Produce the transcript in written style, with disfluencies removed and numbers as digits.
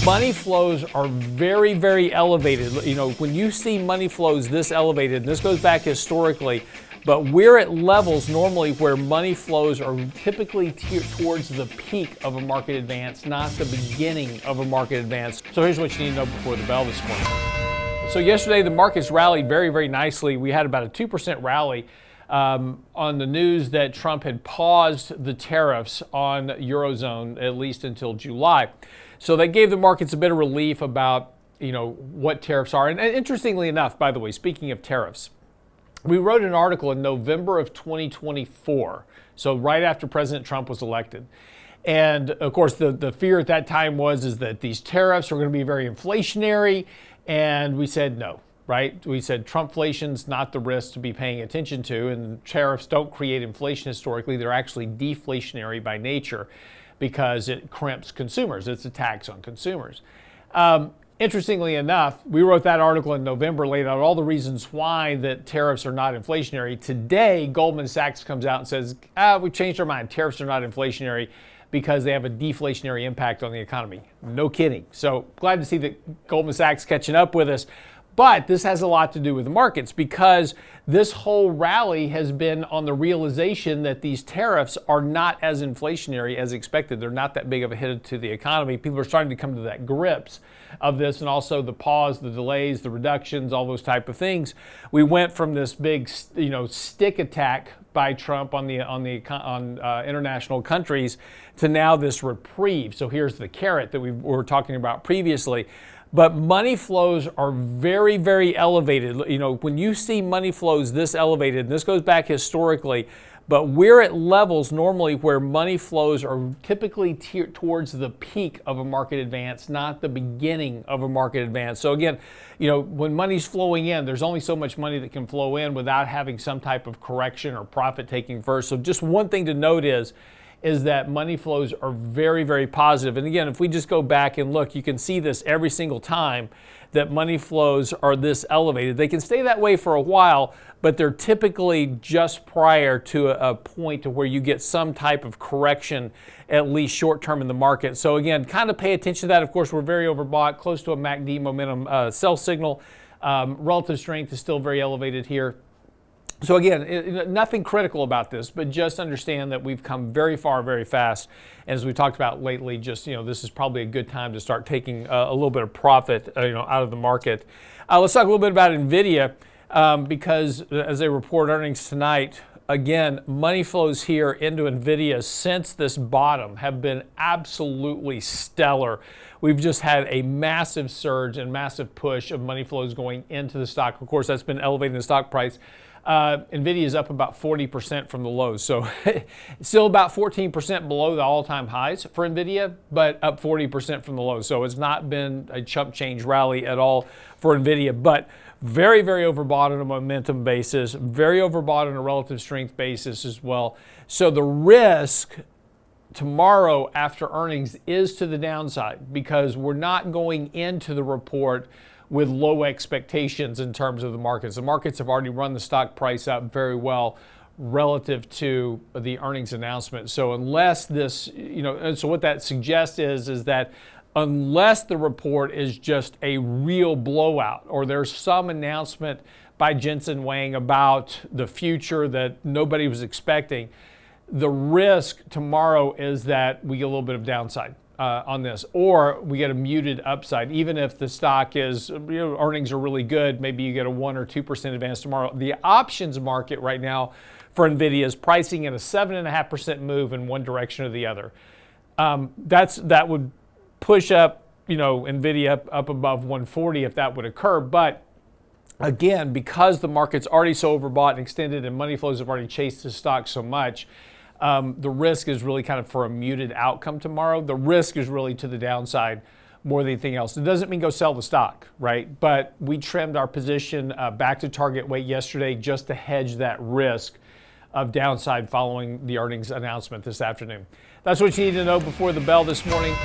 Money flows are very, very elevated. You know, when you see money flows this elevated, and this goes back historically, but we're at levels normally where money flows are typically towards the peak of a market advance, not the beginning of a market advance. So here's what you need to know before the bell this morning. So yesterday the markets rallied very, very nicely. We had about a 2% rally on the news that Trump had paused the tariffs on Eurozone, at least until July. So that gave the markets a bit of relief about, what tariffs are. And interestingly enough, by the way, speaking of tariffs, we wrote an article in November of 2024, so right after President Trump was elected. And of course, the fear at that time is that these tariffs are going to be very inflationary. And we said no, right? We said Trumpflation's not the risk to be paying attention to, and tariffs don't create inflation historically. They're actually deflationary by nature because it crimps consumers. It's a tax on consumers. Interestingly enough, we wrote that article in November, laid out all the reasons why that tariffs are not inflationary. Today, Goldman Sachs comes out and says, we changed our mind. Tariffs are not inflationary because they have a deflationary impact on the economy. No kidding. So glad to see that Goldman Sachs catching up with us. But this has a lot to do with the markets because this whole rally has been on the realization that these tariffs are not as inflationary as expected. They're not that big of a hit to the economy. People are starting to come to that grips of this, and also the pause, the delays, the reductions, all those type of things. We went from this big, stick attack by Trump on international countries to now this reprieve. So here's the carrot that we were talking about previously. But money flows are very, very elevated. When you see money flows this elevated, and this goes back historically, but we're at levels normally where money flows are typically towards the peak of a market advance, not the beginning of a market advance. So again, when money's flowing in, there's only so much money that can flow in without having some type of correction or profit taking first. So just one thing to note is that money flows are very, very positive. And again, if we just go back and look, you can see this every single time that money flows are this elevated. They can stay that way for a while, but they're typically just prior to a point to where you get some type of correction, at least short term in the market. So again, kind of pay attention to that. Of course, we're very overbought, close to a MACD momentum sell signal. Relative strength is still very elevated here. So again, nothing critical about this, but just understand that we've come very far, very fast. And as we talked about lately, just, this is probably a good time to start taking a little bit of profit, out of the market. Let's talk a little bit about Nvidia, because as they report earnings tonight, again, money flows here into Nvidia since this bottom have been absolutely stellar. We've just had a massive surge and massive push of money flows going into the stock. Of course, that's been elevating the stock price. Nvidia is up about 40% from the lows. So still about 14% below the all-time highs for Nvidia, but up 40% from the lows. So it's not been a chump change rally at all for Nvidia, but very, very overbought on a momentum basis, very overbought on a relative strength basis as well. So the risk tomorrow after earnings is to the downside because we're not going into the report with low expectations in terms of the markets. The markets have already run the stock price up very well relative to the earnings announcement. So unless this, so what that suggests is that unless the report is just a real blowout or there's some announcement by Jensen Huang about the future that nobody was expecting, the risk tomorrow is that we get a little bit of downside on this, or we get a muted upside. Even if the stock is, earnings are really good, maybe you get a 1 or 2% advance tomorrow. The options market right now for Nvidia is pricing in a 7.5% move in one direction or the other. That would push up, Nvidia up above 140 if that would occur. But again, because the market's already so overbought and extended and money flows have already chased the stock so much, the risk is really kind of for a muted outcome tomorrow. The risk is really to the downside more than anything else. It doesn't mean go sell the stock, right? But we trimmed our position back to target weight yesterday just to hedge that risk of downside following the earnings announcement this afternoon. That's what you need to know before the bell this morning.